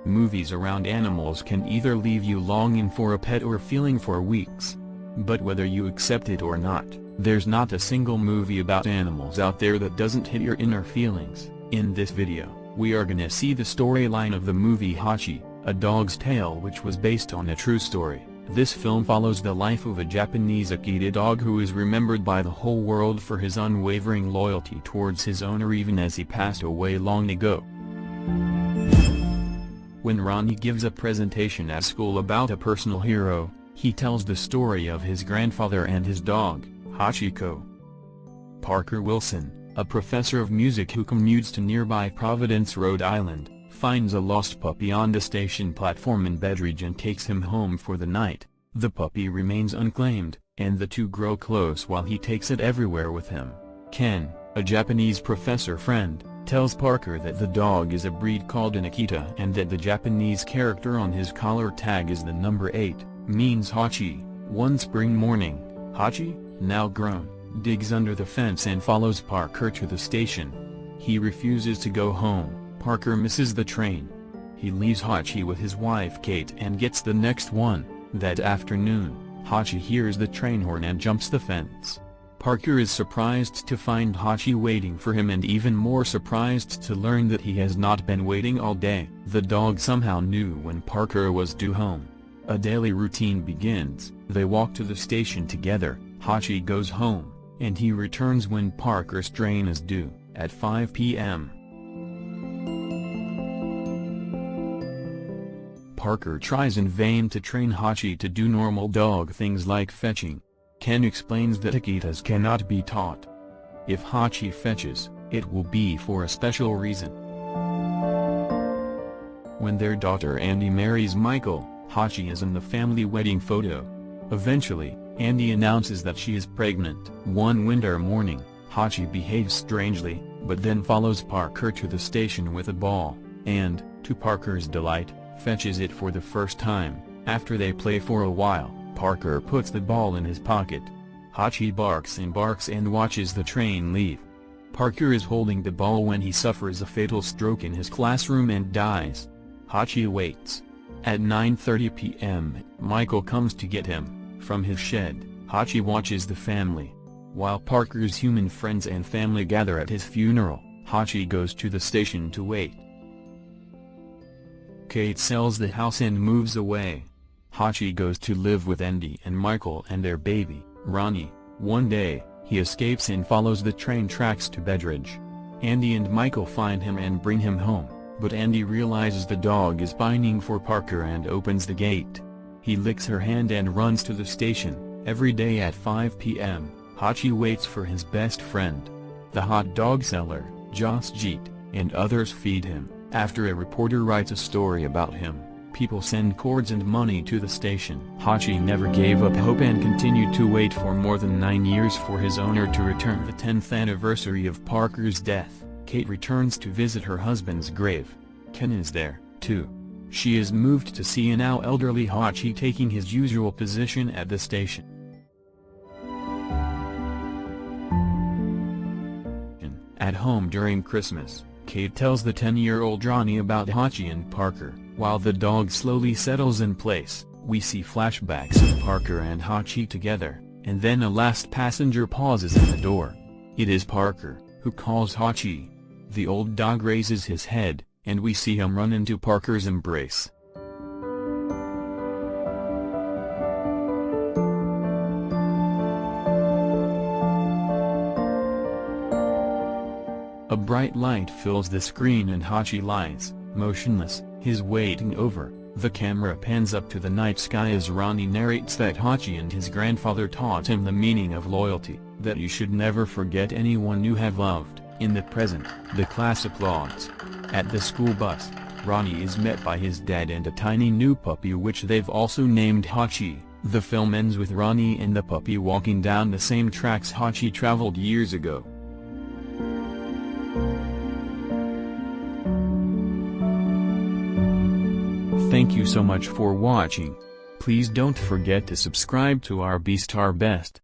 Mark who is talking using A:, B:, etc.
A: Movies around animals can either leave you longing for a pet or feeling for weeks. But whether you accept it or not, there's not a single movie about animals out there that doesn't hit your inner feelings. In this video, we are gonna see the storyline of the movie Hatchi, A Dog's Tale, which was based on a true story. This film follows the life of a Japanese Akita dog who is remembered by the whole world for his unwavering loyalty towards his owner even as he passed away long ago. When Ronnie gives a presentation at school about a personal hero, he tells the story of his grandfather and his dog, Hachiko. Parker Wilson, a professor of music who commutes to nearby Providence, Rhode Island, finds a lost puppy on the station platform in Bedridge and takes him home for the night. The puppy remains unclaimed, and the two grow close while he takes it everywhere with him. Ken, a Japanese professor friend, tells Parker that the dog is a breed called an Akita and that the Japanese character on his collar tag is the number 8, means Hatchi. One spring morning, Hatchi, now grown, digs under the fence and follows Parker to the station. He refuses to go home. Parker misses the train. He leaves Hatchi with his wife Kate and gets the next one. That afternoon, Hatchi hears the train horn and jumps the fence. Parker is surprised to find Hatchi waiting for him and even more surprised to learn that he has not been waiting all day. The dog somehow knew when Parker was due home. A daily routine begins. They walk to the station together. Hatchi goes home, and he returns when Parker's train is due, at 5 p.m. Parker tries in vain to train Hatchi to do normal dog things like fetching. Ken explains that Akitas cannot be taught. If Hatchi fetches, it will be for a special reason. When their daughter Andy marries Michael, Hatchi is in the family wedding photo. Eventually, Andy announces that she is pregnant. One winter morning, Hatchi behaves strangely, but then follows Parker to the station with a ball, and, to Parker's delight, fetches it for the first time. After they play for a while, Parker puts the ball in his pocket. Hatchi barks and watches the train leave. Parker is holding the ball when he suffers a fatal stroke in his classroom and dies. Hatchi waits. At 9:30 p.m., Michael comes to get him. From his shed, Hatchi watches the family. While Parker's human friends and family gather at his funeral, Hatchi goes to the station to wait. Kate sells the house and moves away. Hatchi goes to live with Andy and Michael and their baby, Ronnie. One day, he escapes and follows the train tracks to Bedridge. Andy and Michael find him and bring him home, but Andy realizes the dog is pining for Parker and opens the gate. He licks her hand and runs to the station. Every day at 5 p.m., Hatchi waits for his best friend, the hot dog seller, Joss Jeet, and others feed him. After a reporter writes a story about him, people send cords and money to the station. Hatchi never gave up hope and continued to wait for more than 9 years for his owner to return. The 10th anniversary of Parker's death, Kate returns to visit her husband's grave. Ken is there, too. She is moved to see a now elderly Hatchi taking his usual position at the station. At home during Christmas, Kate tells the 10-year-old Ronnie about Hatchi and Parker. While the dog slowly settles in place, we see flashbacks of Parker and Hatchi together, and then a last passenger pauses at the door. It is Parker, who calls Hatchi. The old dog raises his head, and we see him run into Parker's embrace. A bright light fills the screen and Hatchi lies, motionless, his waiting over. The camera pans up to the night sky as Ronnie narrates that Hatchi and his grandfather taught him the meaning of loyalty, that you should never forget anyone you have loved. In the present, the class applauds. At the school bus, Ronnie is met by his dad and a tiny new puppy which they've also named Hatchi. The film ends with Ronnie and the puppy walking down the same tracks Hatchi traveled years ago. Thank you so much for watching. Please don't forget to subscribe to our Beast Our Best.